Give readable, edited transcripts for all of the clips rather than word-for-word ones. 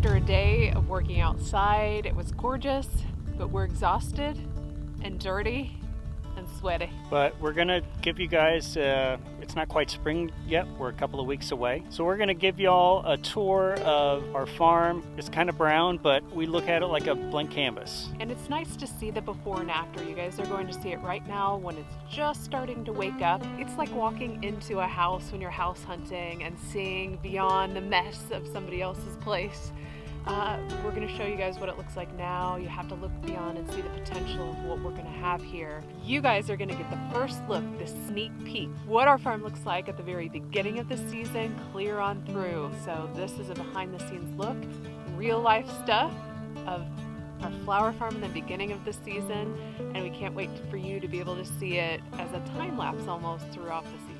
After a day of working outside, it was gorgeous, but we're exhausted and dirty and sweaty. But we're gonna give you guys, it's not quite spring yet, we're a couple of weeks away. So we're gonna give y'all a tour of our farm. It's kind of brown, but we look at it like a blank canvas. And it's nice to see the before and after. You guys are going to see it right now when it's just starting to wake up. It's like walking into a house when you're house hunting and seeing beyond the mess of somebody else's place. We're going to show you guys what it looks like now. You have to look beyond and see the potential of what we're going to have here. You guys are going to get the first look, this sneak peek, what our farm looks like at the very beginning of the season, clear on through. So this is a behind the scenes look, real life stuff of our flower farm in the beginning of the season, and we can't wait for you to be able to see it as a time lapse almost throughout the season.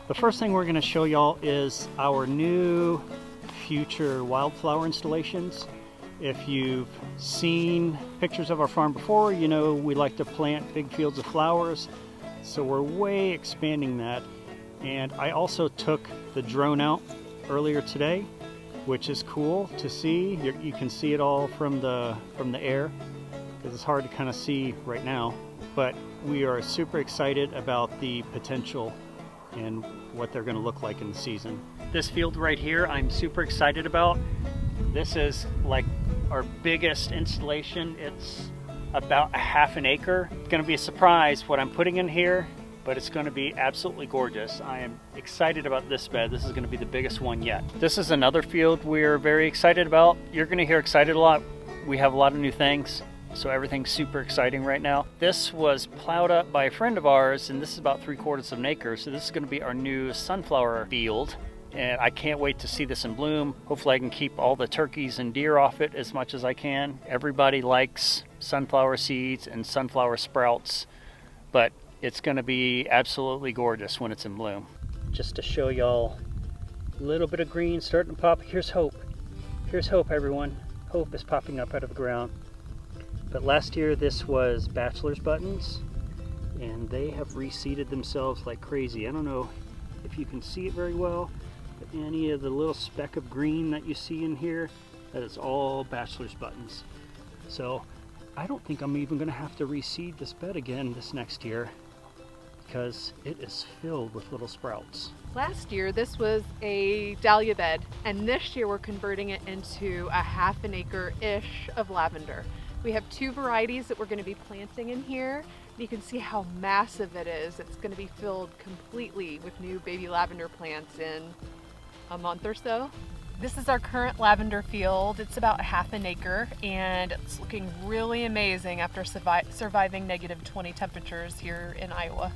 The first thing we're going to show y'all is our new future wildflower installations. If you've seen pictures of our farm before, you know we like to plant big fields of flowers, so we're way expanding that. And I also took the drone out earlier today, which is cool to see. You can see it all from the air, because it's hard to kind of see right now. But we are super excited about the potential and what they're going to look like in the season. This field right here I'm super excited about. This is like our biggest installation. It's about a half an acre. It's going to be a surprise what I'm putting in here, but it's going to be absolutely gorgeous. I am excited about this bed. This is going to be the biggest one yet. This is another field we're very excited about. You're going to hear excited a lot. We have a lot of new things, so everything's super exciting right now. This was plowed up by a friend of ours, and this is about 3/4 of an acre. So this is going to be our new sunflower field, and I can't wait to see this in bloom. Hopefully I can keep all the turkeys and deer off it as much as I can. Everybody likes sunflower seeds and sunflower sprouts, but it's going to be absolutely gorgeous when it's in bloom. Just to show y'all a little bit of green starting to pop. Here's hope. Here's hope, everyone. Hope is popping up out of the ground. But last year this was bachelor's buttons, and they have reseeded themselves like crazy. I don't know if you can see it very well, but any of the little speck of green that you see in here, that is all bachelor's buttons. So I don't think I'm even going to have to reseed this bed again this next year, because it is filled with little sprouts. Last year this was a dahlia bed, and this year we're converting it into a half an acre-ish of lavender. We have 2 varieties that we're going to be planting in here. You can see how massive it is. It's going to be filled completely with new baby lavender plants in a month or so. This is our current lavender field. It's about a half an acre, and it's looking really amazing after surviving -20 temperatures here in Iowa.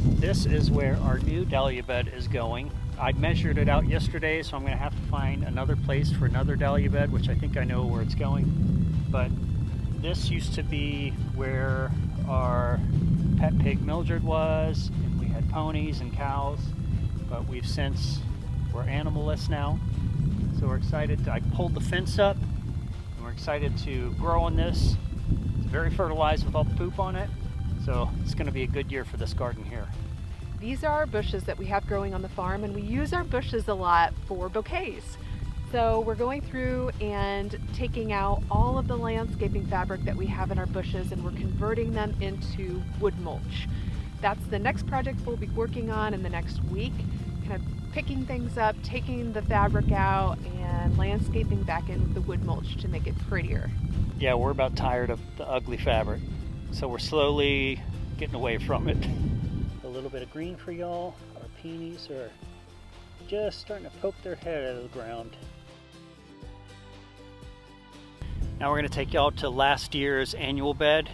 This is where our new dahlia bed is going. I measured it out yesterday, so I'm going to have to find another place for another dahlia bed, which I think I know where it's going. But this used to be where our pet pig Mildred was, and we had ponies and cows, but we're animalists now. So we're excited I pulled the fence up, and we're excited to grow on this. It's very fertilized with all the poop on it, so it's going to be a good year for this garden here. These are our bushes that we have growing on the farm, and we use our bushes a lot for bouquets. So we're going through and taking out all of the landscaping fabric that we have in our bushes, and we're converting them into wood mulch. That's the next project we'll be working on in the next week, kind of picking things up, taking the fabric out, and landscaping back in with the wood mulch to make it prettier. Yeah, we're about tired of the ugly fabric, so we're slowly getting away from it. A little bit of green for y'all. Our peonies are just starting to poke their head out of the ground. Now we're going to take y'all to last year's annual bed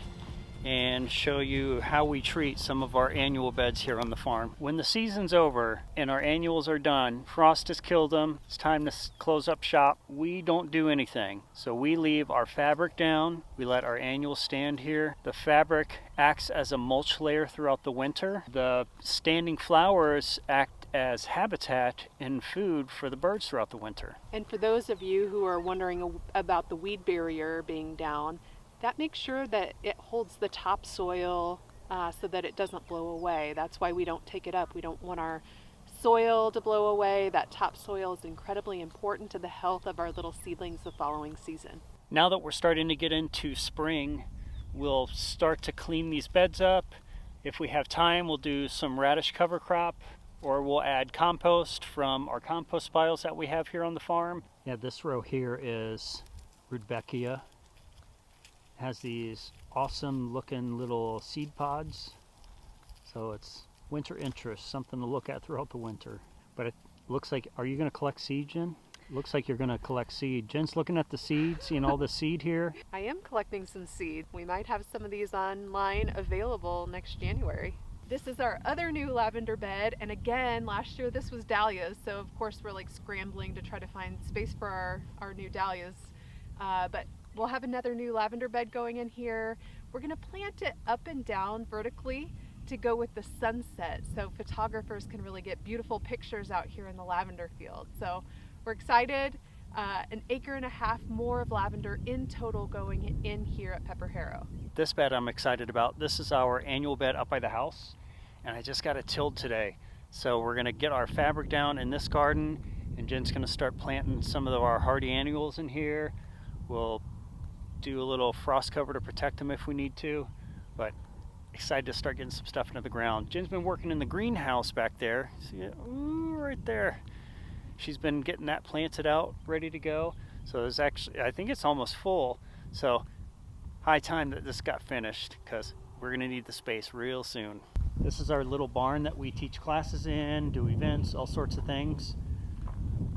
and show you how we treat some of our annual beds here on the farm. When the season's over and our annuals are done, frost has killed them, it's time to close up shop, we don't do anything. So we leave our fabric down, we let our annuals stand here. The fabric acts as a mulch layer throughout the winter. The standing flowers act as habitat and food for the birds throughout the winter. And for those of you who are wondering about the weed barrier being down, that makes sure that it holds the topsoil so that it doesn't blow away. That's why we don't take it up. We don't want our soil to blow away. That topsoil is incredibly important to the health of our little seedlings the following season. Now that we're starting to get into spring, we'll start to clean these beds up. If we have time, we'll do some radish cover crop, or we'll add compost from our compost piles that we have here on the farm. Yeah, this row here is Rudbeckia. It has these awesome looking little seed pods. So it's winter interest, something to look at throughout the winter. But it looks like, are you going to collect seed, Jen? Looks like you're going to collect seed. Jen's looking at the seed, seeing all the seed here. I am collecting some seed. We might have some of these online available next January. This is our other new lavender bed, and again, last year this was dahlias, so of course we're like scrambling to try to find space for our new dahlias. But we'll have another new lavender bed going in here. We're going to plant it up and down vertically to go with the sunset, so photographers can really get beautiful pictures out here in the lavender field. So we're excited. 1.5 acres more of lavender in total going in here at PepperHarrow. This bed I'm excited about. This is our annual bed up by the house, and I just got it tilled today. So we're going to get our fabric down in this garden, and Jen's going to start planting some of our hardy annuals in here. We'll do a little frost cover to protect them if we need to, but excited to start getting some stuff into the ground. Jen's been working in the greenhouse back there. See it? Ooh, right there. She's been getting that planted out, ready to go. So there's actually, I think it's almost full. So high time that this got finished, because we're gonna need the space real soon. This is our little barn that we teach classes in, do events, all sorts of things.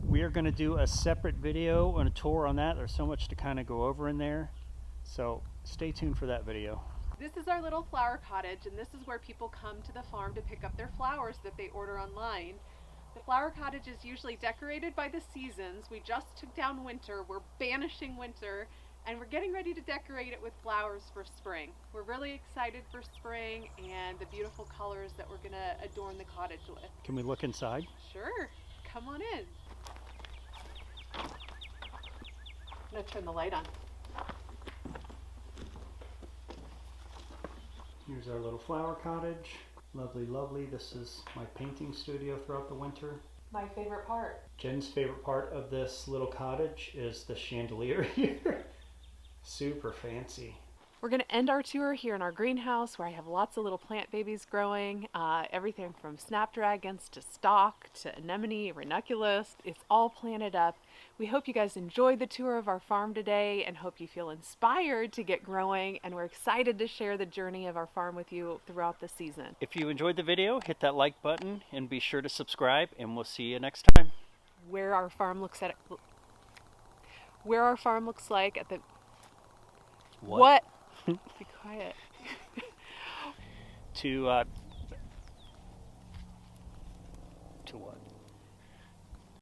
We are gonna do a separate video and a tour on that. There's so much to kind of go over in there. So stay tuned for that video. This is our little flower cottage, and this is where people come to the farm to pick up their flowers that they order online. The flower cottage is usually decorated by the seasons. We just took down winter, we're banishing winter, and we're getting ready to decorate it with flowers for spring. We're really excited for spring and the beautiful colors that we're gonna adorn the cottage with. Can we look inside? Sure, come on in. I'm gonna turn the light on. Here's our little flower cottage. Lovely, lovely. This is my painting studio throughout the winter. My favorite part. Jen's favorite part of this little cottage is the chandelier here. Super fancy. We're going to end our tour here in our greenhouse where I have lots of little plant babies growing. Everything from snapdragons to stock to anemone, ranunculus. It's all planted up. We hope you guys enjoyed the tour of our farm today and hope you feel inspired to get growing, and we're excited to share the journey of our farm with you throughout the season. If you enjoyed the video, hit that like button and be sure to subscribe, and we'll see you next time. Where our farm looks like at the... What? Be quiet. To what?